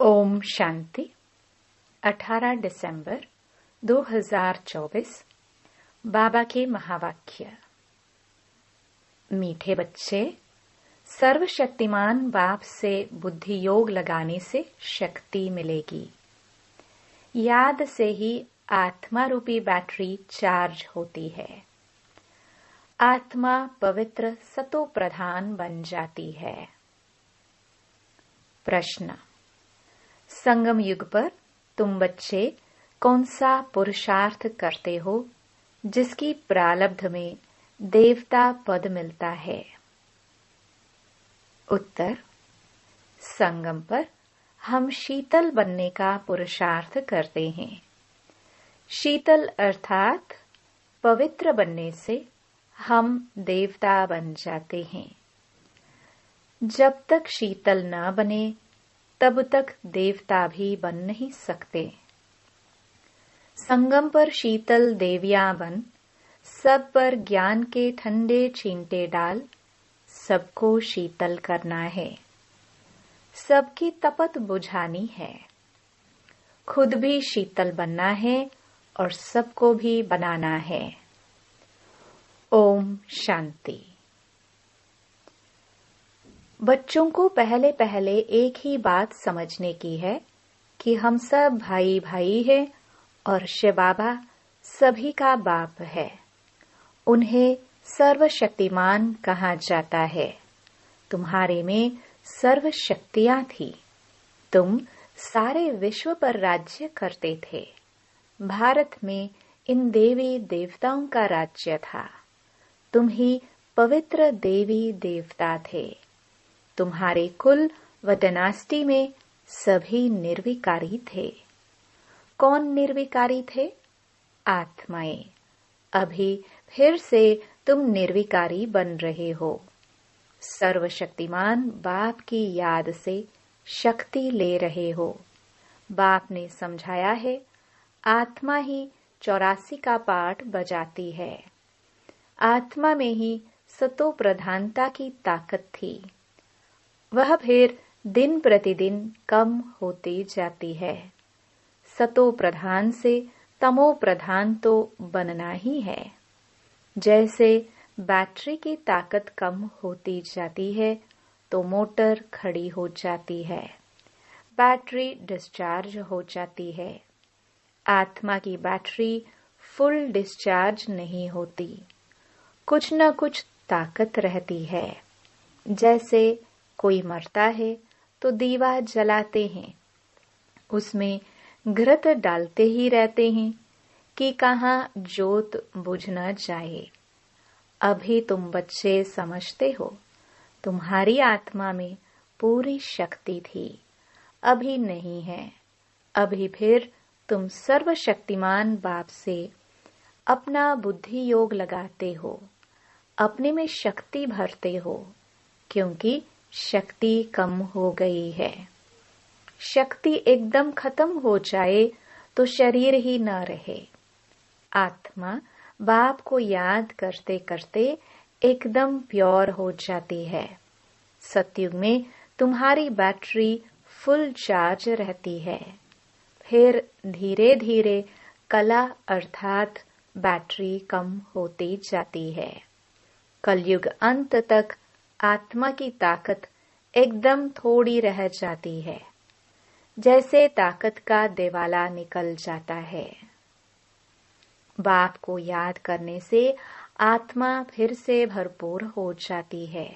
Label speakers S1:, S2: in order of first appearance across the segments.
S1: ओम शांति। 18 दिसंबर 2024। बाबा के महावाक्य। मीठे बच्चे, सर्वशक्तिमान बाप से बुद्धि योग लगाने से शक्ति मिलेगी। याद से ही आत्मा रूपी बैटरी चार्ज होती है। आत्मा पवित्र सतो प्रधान बन जाती है। प्रश्न। संगम युग पर तुम बच्चे कौन सा पुरुषार्थ करते हो जिसकी प्रारब्ध में देवता पद मिलता है? उत्तर। संगम पर हम शीतल बनने का पुरुषार्थ करते हैं। शीतल अर्थात पवित्र बनने से हम देवता बन जाते हैं। जब तक शीतल न बने तब तक देवता भी बन नहीं सकते। संगम पर शीतल देवियां बन सब पर ज्ञान के ठंडे छींटे डाल सबको शीतल करना है। सबकी तपत बुझानी है। खुद भी शीतल बनना है और सबको भी बनाना है। ओम शांति। बच्चों को पहले पहले एक ही बात समझने की है कि हम सब भाई भाई हैं और शिव बाबा सभी का बाप है। उन्हें सर्वशक्तिमान कहा जाता है। तुम्हारे में सर्व शक्तियां थी। तुम सारे विश्व पर राज्य करते थे। भारत में इन देवी देवताओं का राज्य था। तुम ही पवित्र देवी देवता थे। तुम्हारे कुल व डायनेस्टी में सभी निर्विकारी थे। कौन निर्विकारी थे? आत्माएं। अभी फिर से तुम निर्विकारी बन रहे हो। सर्वशक्तिमान बाप की याद से शक्ति ले रहे हो। बाप ने समझाया है, आत्मा ही 84 का पाठ बजाती है। आत्मा में ही सतो प्रधानता की ताकत थी। वह फिर दिन प्रतिदिन कम होती जाती है। सतो प्रधान से तमो प्रधान तो बनना ही है। जैसे बैटरी की ताकत कम होती जाती है तो मोटर खड़ी हो जाती है, बैटरी डिस्चार्ज हो जाती है। आत्मा की बैटरी फुल डिस्चार्ज नहीं होती। कुछ न कुछ ताकत रहती है। जैसे कोई मरता है तो दीवा जलाते हैं, उसमें घृत डालते ही रहते हैं कि कहाँ जोत बुझ न जाए। अभी तुम बच्चे समझते हो, तुम्हारी आत्मा में पूरी शक्ति थी, अभी नहीं है। अभी फिर तुम सर्वशक्तिमान बाप से अपना बुद्धि योग लगाते हो, अपने में शक्ति भरते हो, क्योंकि शक्ति कम हो गई है। शक्ति एकदम खत्म हो जाए तो शरीर ही न रहे। आत्मा बाप को याद करते करते एकदम प्योर हो जाती है। सतयुग में तुम्हारी बैटरी फुल चार्ज रहती है। फिर धीरे धीरे कला अर्थात बैटरी कम होती जाती है। कलयुग अंत तक आत्मा की ताकत एकदम थोड़ी रह जाती है। जैसे ताकत का दिवाला निकल जाता है। बाप को याद करने से आत्मा फिर से भरपूर हो जाती है।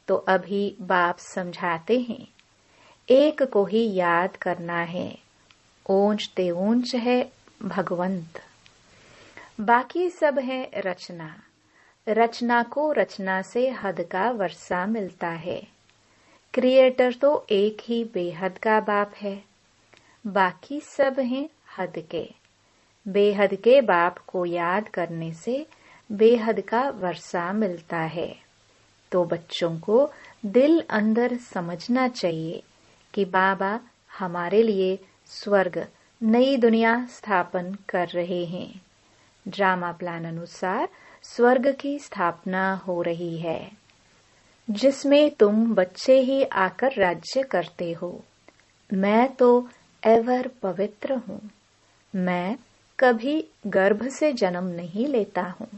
S1: तो अभी बाप समझाते हैं, एक को ही याद करना है। ऊंच ते ऊंच है भगवंत। बाकी सब है रचना। रचना को रचना से हद का वर्षा मिलता है। क्रिएटर तो एक ही बेहद का बाप है। बाकी सब हैं हद के। बेहद के बाप को याद करने से बेहद का वर्षा मिलता है। तो बच्चों को दिल अंदर समझना चाहिए कि बाबा हमारे लिए स्वर्ग, नई दुनिया स्थापन कर रहे हैं। ड्रामा प्लान अनुसार स्वर्ग की स्थापना हो रही है, जिसमें तुम बच्चे ही आकर राज्य करते हो। मैं तो एवर पवित्र हूँ। मैं कभी गर्भ से जन्म नहीं लेता हूँ,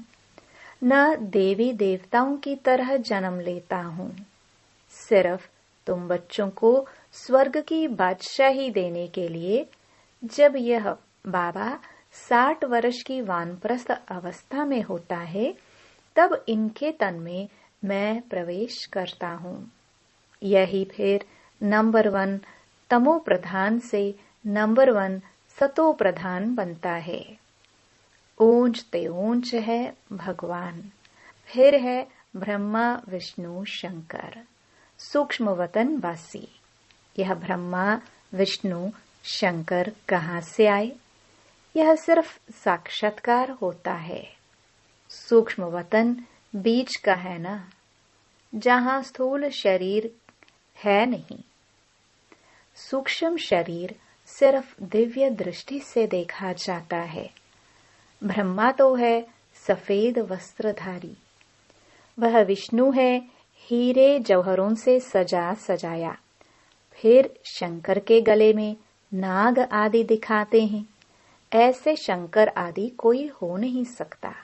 S1: न देवी देवताओं की तरह जन्म लेता हूँ। सिर्फ तुम बच्चों को स्वर्ग की बादशाही देने के लिए जब यह बाबा 60 वर्ष की वानप्रस्थ अवस्था में होता है, तब इनके तन में मैं प्रवेश करता हूँ। यही फिर नंबर 1 तमो प्रधान से नंबर 1 सतो प्रधान बनता है। ऊंच ते ऊंच है भगवान, फिर है ब्रह्मा विष्णु शंकर, सूक्ष्म वतन वासी। यह ब्रह्मा विष्णु शंकर कहाँ से आए? यह सिर्फ साक्षात्कार होता है। सूक्ष्म वतन बीच का है ना, जहाँ स्थूल शरीर है नहीं। सूक्ष्म शरीर सिर्फ दिव्य दृष्टि से देखा जाता है। ब्रह्मा तो है सफेद वस्त्रधारी, वह विष्णु है हीरे जौहरों से सजा सजाया। फिर शंकर के गले में नाग आदि दिखाते हैं। ऐसे शंकर आदि कोई हो नहीं सकता।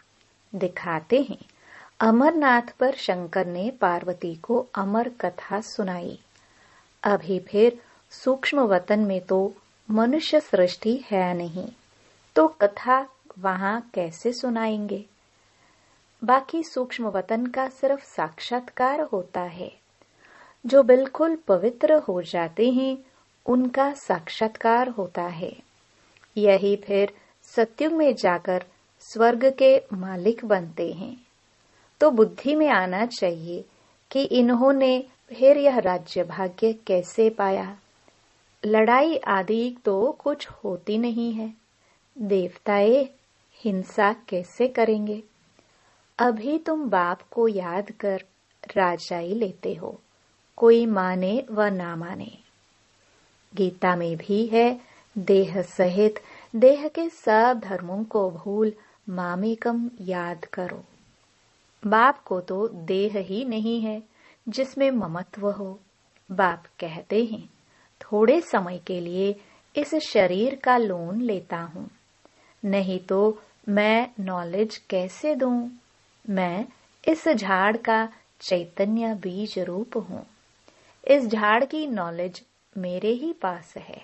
S1: दिखाते हैं। अमरनाथ पर शंकर ने पार्वती को अमर कथा सुनाई। अभी फिर सूक्ष्म वतन में तो मनुष्य सृष्टि है नहीं, तो कथा वहां कैसे सुनाएंगे? बाकी सूक्ष्म वतन का सिर्फ साक्षात्कार होता है। जो बिल्कुल पवित्र हो जाते हैं, उनका साक्षात्कार होता है। यही फिर सत्युग में जाकर स्वर्ग के मालिक बनते हैं। तो बुद्धि में आना चाहिए कि इन्होंने फिर यह राज्य भाग्य कैसे पाया। लड़ाई आदि तो कुछ होती नहीं है। देवताएं हिंसा कैसे करेंगे? अभी तुम बाप को याद कर राजाई लेते हो, कोई माने व ना माने। गीता में भी है, देह सहित देह के सब धर्मों को भूल मामेकम याद करो। बाप को तो देह ही नहीं है जिसमें ममत्व हो। बाप कहते हैं, थोड़े समय के लिए इस शरीर का लोन लेता हूँ, नहीं तो मैं नॉलेज कैसे दूं? मैं इस झाड़ का चैतन्य बीज रूप हूँ। इस झाड़ की नॉलेज मेरे ही पास है।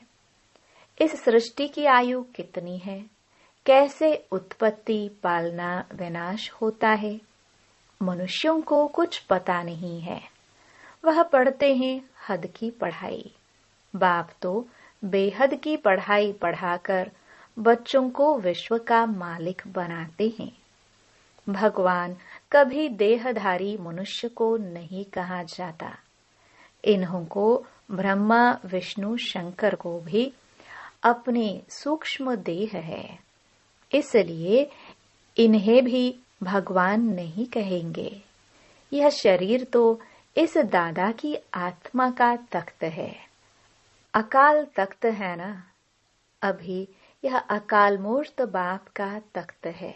S1: इस सृष्टि की आयु कितनी है, कैसे उत्पत्ति पालना विनाश होता है, मनुष्यों को कुछ पता नहीं है। वह पढ़ते हैं हद की पढ़ाई। बाप तो बेहद की पढ़ाई पढ़ाकर बच्चों को विश्व का मालिक बनाते हैं। भगवान कभी देहधारी मनुष्य को नहीं कहा जाता। इन्हों को ब्रह्मा विष्णु शंकर को भी अपने सूक्ष्म देह है, इसलिए इन्हें भी भगवान नहीं कहेंगे। यह शरीर तो इस दादा की आत्मा का तख्त है। अकाल तख्त है ना। अभी यह अकाल मूर्त बाप का तख्त है।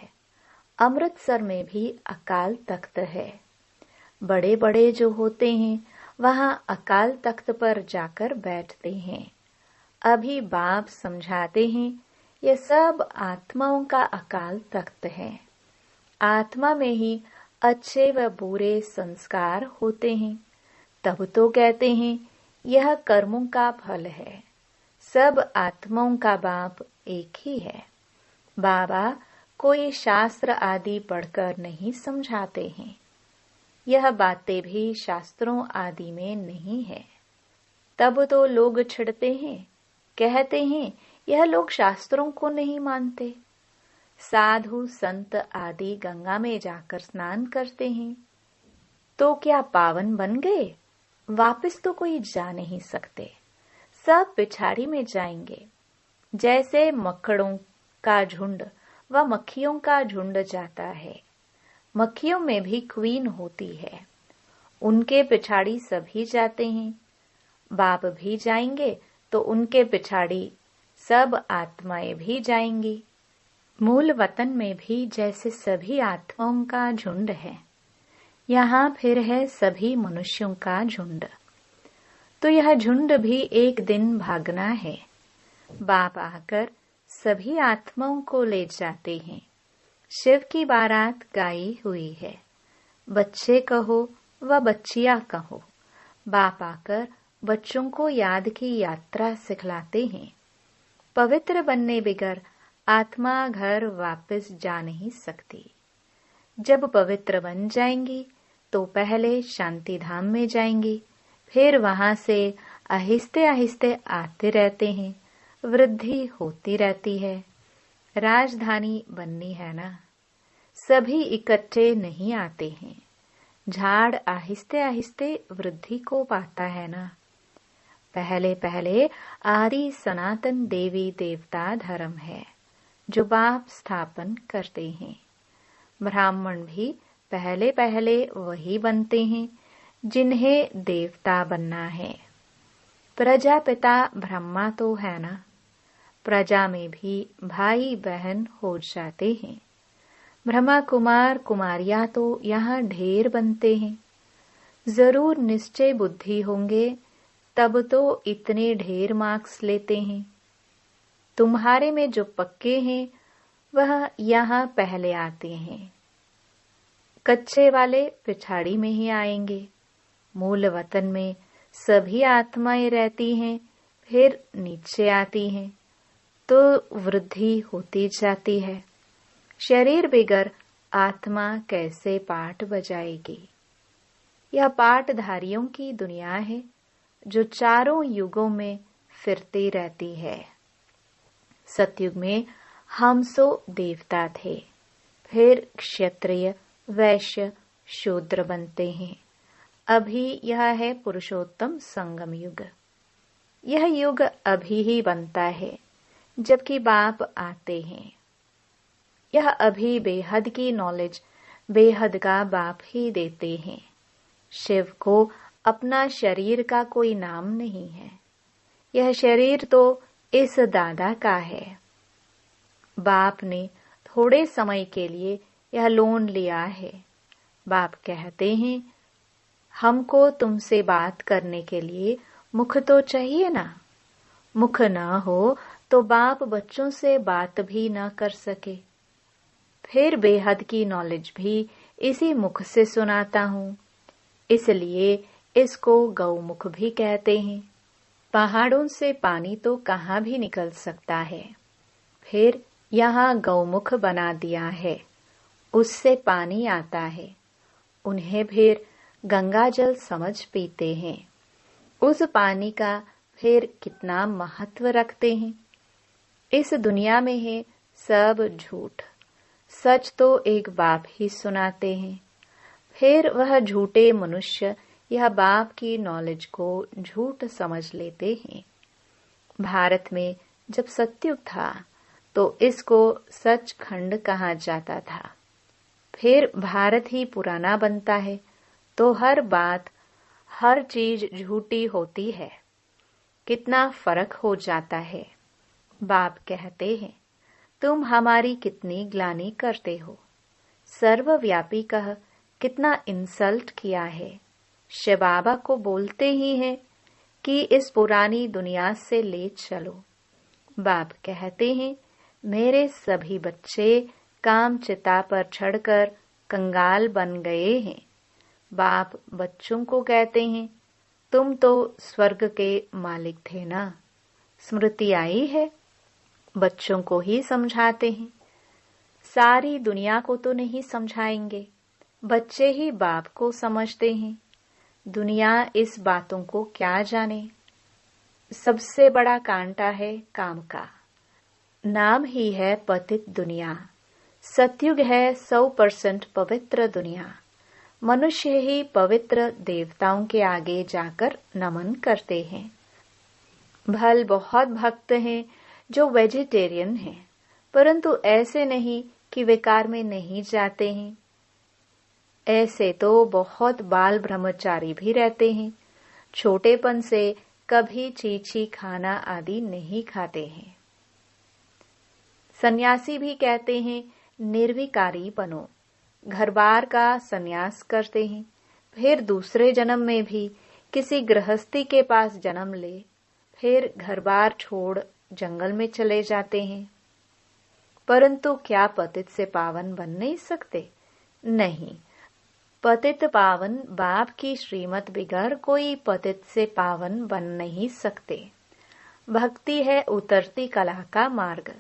S1: अमृतसर में भी अकाल तख्त है। बड़े बड़े जो होते हैं वहां अकाल तख्त पर जाकर बैठते हैं। अभी बाप समझाते हैं, ये सब आत्माओं का अकाल तख्त है। आत्मा में ही अच्छे व बुरे संस्कार होते हैं। तब तो कहते हैं यह कर्मों का फल है। सब आत्माओं का बाप एक ही है। बाबा कोई शास्त्र आदि पढ़कर नहीं समझाते हैं। यह बातें भी शास्त्रों आदि में नहीं है। तब तो लोग छिड़ते हैं, कहते हैं यह लोग शास्त्रों को नहीं मानते। साधु संत आदि गंगा में जाकर स्नान करते हैं, तो क्या पावन बन गए? वापस तो कोई जा नहीं सकते, सब पिछाड़ी में जाएंगे। जैसे मकड़ों का झुंड व मक्खियों का झुंड जाता है। मक्खियों में भी क्वीन होती है, उनके पिछाड़ी सभी जाते हैं। बाप भी जाएंगे तो उनके पिछाड़ी सब आत्माएं भी जाएंगी। मूल वतन में भी जैसे सभी आत्माओं का झुंड है, यहाँ फिर है सभी मनुष्यों का झुंड। तो यह झुंड भी एक दिन भागना है। बाप आकर सभी आत्माओं को ले जाते हैं। शिव की बारात गाई हुई है। बच्चे कहो व बच्चियां कहो, बाप आकर बच्चों को याद की यात्रा सिखलाते हैं। पवित्र बनने बिगर आत्मा घर वापस जा नहीं सकती। जब पवित्र बन जाएंगी तो पहले शांति धाम में जाएंगी, फिर वहां से आहिस्ते आहिस्ते आते रहते हैं। वृद्धि होती रहती है। राजधानी बननी है ना, सभी इकट्ठे नहीं आते हैं। झाड़ आहिस्ते आहिस्ते वृद्धि को पाता है ना। पहले पहले आदि सनातन देवी देवता धर्म है जो बाप स्थापन करते हैं। ब्राह्मण भी पहले पहले वही बनते हैं जिन्हें देवता बनना है। प्रजापिता ब्रह्मा तो है ना, प्रजा में भी भाई बहन हो जाते हैं। ब्रह्मा कुमार कुमारियां तो यहाँ ढेर बनते हैं। जरूर निश्चय बुद्धि होंगे तब तो इतने ढेर मार्क्स लेते हैं। तुम्हारे में जो पक्के हैं वह यहाँ पहले आते हैं, कच्चे वाले पिछाड़ी में ही आएंगे। मूल वतन में सभी आत्माएं रहती हैं, फिर नीचे आती हैं तो वृद्धि होती जाती है। शरीर बिगर आत्मा कैसे पाठ बजाएगी। यह पाठधारियों की दुनिया है जो चारों युगों में फिरती रहती है। सतयुग में हम सो देवता थे, फिर क्षत्रिय वैश्य शूद्र बनते हैं। अभी यह है पुरुषोत्तम संगम युग। यह युग अभी ही बनता है जबकि बाप आते हैं। यह अभी बेहद की नॉलेज बेहद का बाप ही देते हैं। शिव को अपना शरीर का कोई नाम नहीं है। यह शरीर तो इस दादा का है। बाप ने थोड़े समय के लिए यह लोन लिया है। बाप कहते हैं, हमको तुमसे बात करने के लिए मुख तो चाहिए ना। मुख न हो तो बाप बच्चों से बात भी न कर सके। फिर बेहद की नॉलेज भी इसी मुख से सुनाता हूँ, इसलिए इसको गौमुख भी कहते हैं। पहाड़ों से पानी तो कहाँ भी निकल सकता है, फिर यहाँ गौमुख बना दिया है, उससे पानी आता है। उन्हें फिर गंगा जल समझ पीते हैं। उस पानी का फिर कितना महत्व रखते हैं। इस दुनिया में है सब झूठ, सच तो एक बाप ही सुनाते हैं। फिर वह झूठे मनुष्य यह बाप की नॉलेज को झूठ समझ लेते हैं। भारत में जब सतयुग था तो इसको सचखंड कहा जाता था। फिर भारत ही पुराना बनता है तो हर बात हर चीज झूठी होती है। कितना फर्क हो जाता है। बाप कहते हैं, तुम हमारी कितनी ग्लानि करते हो। सर्वव्यापी कह कितना इंसल्ट किया है। शिव बाबा को बोलते ही हैं कि इस पुरानी दुनिया से ले चलो। बाप कहते हैं, मेरे सभी बच्चे काम चिता पर चढ़कर कंगाल बन गए हैं। बाप बच्चों को कहते हैं, तुम तो स्वर्ग के मालिक थे ना। स्मृति आई है। बच्चों को ही समझाते हैं। सारी दुनिया को तो नहीं समझाएंगे, बच्चे ही बाप को समझते हैं। दुनिया इस बातों को क्या जाने। सबसे बड़ा कांटा है काम का। नाम ही है पतित दुनिया। सतयुग है 100% पवित्र दुनिया। मनुष्य ही पवित्र देवताओं के आगे जाकर नमन करते हैं। भल बहुत भक्त हैं जो वेजिटेरियन हैं, परंतु ऐसे नहीं कि विकार में नहीं जाते हैं। ऐसे तो बहुत बाल ब्रह्मचारी भी रहते हैं। छोटेपन से कभी चीची खाना आदि नहीं खाते हैं। सन्यासी भी कहते हैं निर्विकारी बनो। घर बार का सन्यास करते हैं। फिर दूसरे जन्म में भी किसी गृहस्थी के पास जन्म ले, फिर घर बार छोड़ जंगल में चले जाते हैं। परंतु क्या पतित से पावन बन नहीं सकते? नहीं, पतित पावन बाप की श्रीमत बिगड़ कोई पतित से पावन बन नहीं सकते। भक्ति है उतरती कला का मार्ग,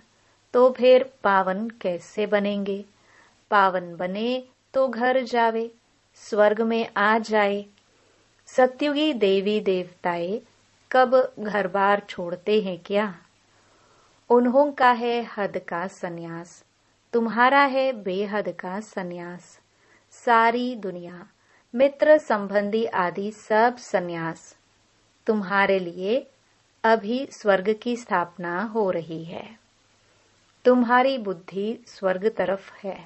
S1: तो फिर पावन कैसे बनेंगे? पावन बने तो घर जावे, स्वर्ग में आ जाए। सत्युगी देवी देवताएं कब घर बार छोड़ते हैं क्या? उन्हों का है हद का सन्यास, तुम्हारा है बेहद का सन्यास। सारी दुनिया, मित्र संबंधी आदि सब सन्यास। तुम्हारे लिए अभी स्वर्ग की स्थापना हो रही है। तुम्हारी बुद्धि स्वर्ग तरफ है।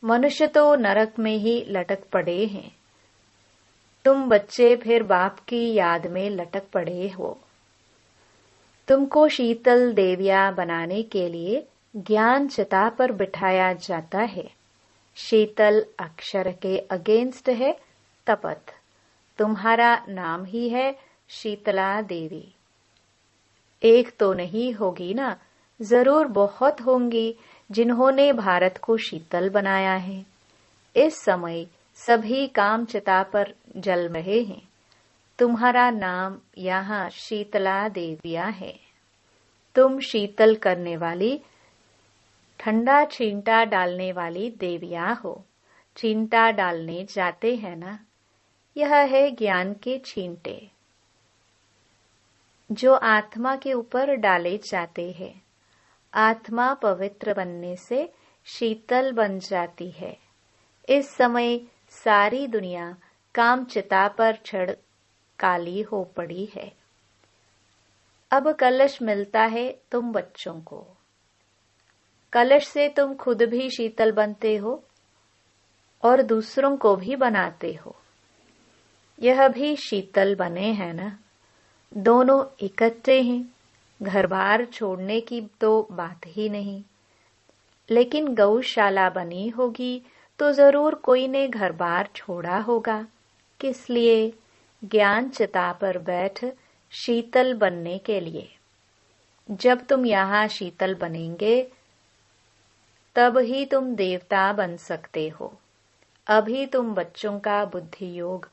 S1: मनुष्य तो नरक में ही लटक पड़े हैं। तुम बच्चे फिर बाप की याद में लटक पड़े हो। तुमको शीतल देविया बनाने के लिए ज्ञान चिता पर बिठाया जाता है। शीतल अक्षर के अगेंस्ट है तपत। तुम्हारा नाम ही है शीतला देवी। एक तो नहीं होगी ना, जरूर बहुत होंगी जिन्होंने भारत को शीतल बनाया है। इस समय सभी काम चिता पर जल रहे हैं। तुम्हारा नाम यहाँ शीतला देविया है। तुम शीतल करने वाली, ठंडा छींटा डालने वाली देविया हो। छींटा डालने जाते हैं ना, यह है ज्ञान के छींटे जो आत्मा के ऊपर डाले जाते हैं। आत्मा पवित्र बनने से शीतल बन जाती है। इस समय सारी दुनिया काम चिता पर चढ़ काली हो पड़ी है। अब कलश मिलता है तुम बच्चों को। कलश से तुम खुद भी शीतल बनते हो और दूसरों को भी बनाते हो। यह भी शीतल बने हैं ना। दोनों इकट्ठे हैं। घर बार छोड़ने की तो बात ही नहीं। लेकिन गौशाला बनी होगी तो जरूर कोई ने घर बार छोड़ा होगा। किस लिए? ज्ञान चिता पर बैठ शीतल बनने के लिए। जब तुम यहाँ शीतल बनेंगे तब ही तुम देवता बन सकते हो। अभी तुम बच्चों का बुद्धि योग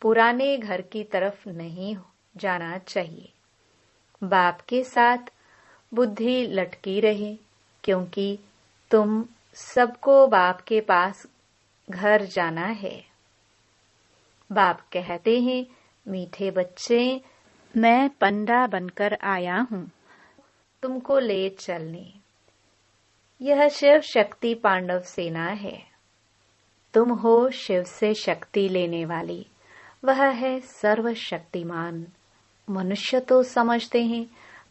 S1: पुराने घर की तरफ नहीं जाना चाहिए। बाप के साथ बुद्धि लटकी रहे, क्योंकि तुम सबको बाप के पास घर जाना है। बाप कहते हैं, मीठे बच्चे, मैं पंडा बनकर आया हूँ तुमको ले चलने। यह शिव शक्ति पांडव सेना है। तुम हो शिव से शक्ति लेने वाली। वह है सर्वशक्तिमान। मनुष्य तो समझते हैं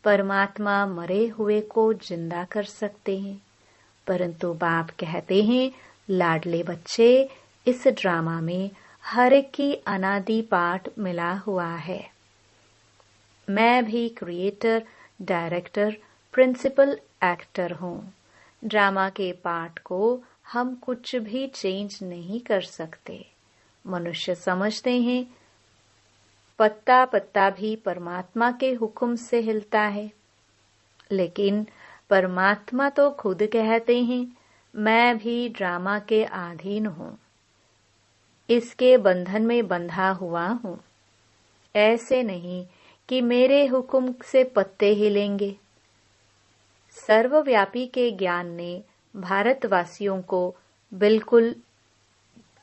S1: परमात्मा मरे हुए को जिंदा कर सकते हैं, परंतु बाप कहते हैं, लाडले बच्चे, इस ड्रामा में हर एक की अनादि पाठ मिला हुआ है। मैं भी क्रिएटर, डायरेक्टर, प्रिंसिपल एक्टर हूँ। ड्रामा के पार्ट को हम कुछ भी चेंज नहीं कर सकते। मनुष्य समझते हैं पत्ता पत्ता भी परमात्मा के हुक्म से हिलता है, लेकिन परमात्मा तो खुद कहते हैं, मैं भी ड्रामा के अधीन हूँ, इसके बंधन में बंधा हुआ हूँ। ऐसे नहीं कि मेरे हुक्म से पत्ते हिलेंगे। सर्वव्यापी के ज्ञान ने भारतवासियों को बिल्कुल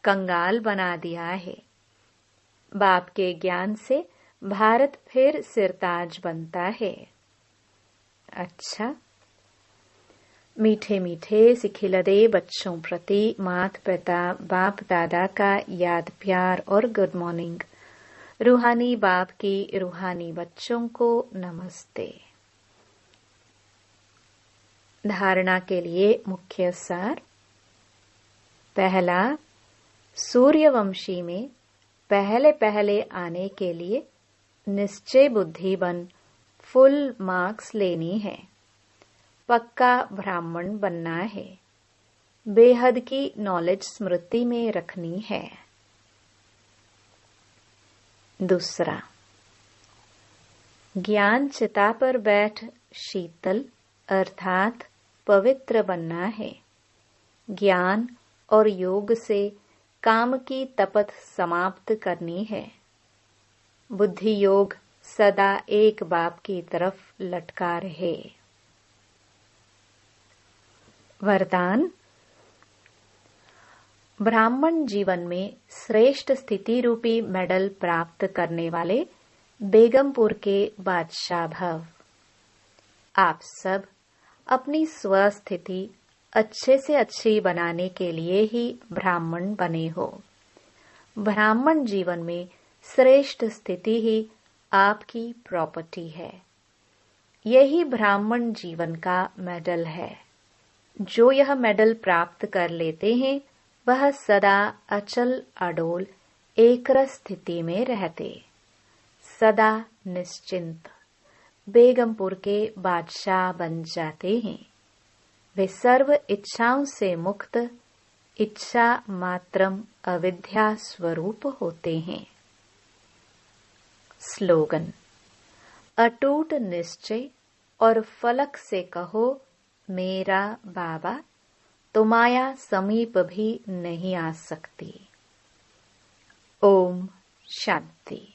S1: कंगाल बना दिया है। बाप के ज्ञान से भारत फिर सिरताज बनता है। अच्छा, मीठे मीठे सिखिलदे बच्चों प्रति माता पिता बाप दादा का याद प्यार और गुड मॉर्निंग। रूहानी बाप की रूहानी बच्चों को नमस्ते। धारणा के लिए मुख्य सार। पहला, सूर्यवंशी में पहले पहले आने के लिए निश्चय बुद्धि बन फुल मार्क्स लेनी है। पक्का ब्राह्मण बनना है। बेहद की नॉलेज स्मृति में रखनी है। दूसरा, ज्ञान चिता पर बैठ शीतल अर्थात पवित्र बनना है। ज्ञान और योग से काम की तपत समाप्त करनी है। बुद्धि योग सदा एक बाप की तरफ लटका रहे। वरदान। ब्राह्मण जीवन में श्रेष्ठ स्थिति रूपी मेडल प्राप्त करने वाले बेगमपुर के बादशाह भव। आप सब अपनी स्वस्थिति अच्छे से अच्छी बनाने के लिए ही ब्राह्मण बने हो। ब्राह्मण जीवन में श्रेष्ठ स्थिति ही आपकी प्रॉपर्टी है। यही ब्राह्मण जीवन का मेडल है। जो यह मेडल प्राप्त कर लेते हैं वह सदा अचल अडोल एकरस स्थिति में रहते, सदा निश्चिंत बेगमपुर के बादशाह बन जाते हैं। वे सर्व इच्छाओं से मुक्त इच्छा मात्रम अविद्या स्वरूप होते हैं। स्लोगन। अटूट निश्चय और फलक से कहो मेरा बाबा, तो माया समीप भी नहीं आ सकती। ओम शांति।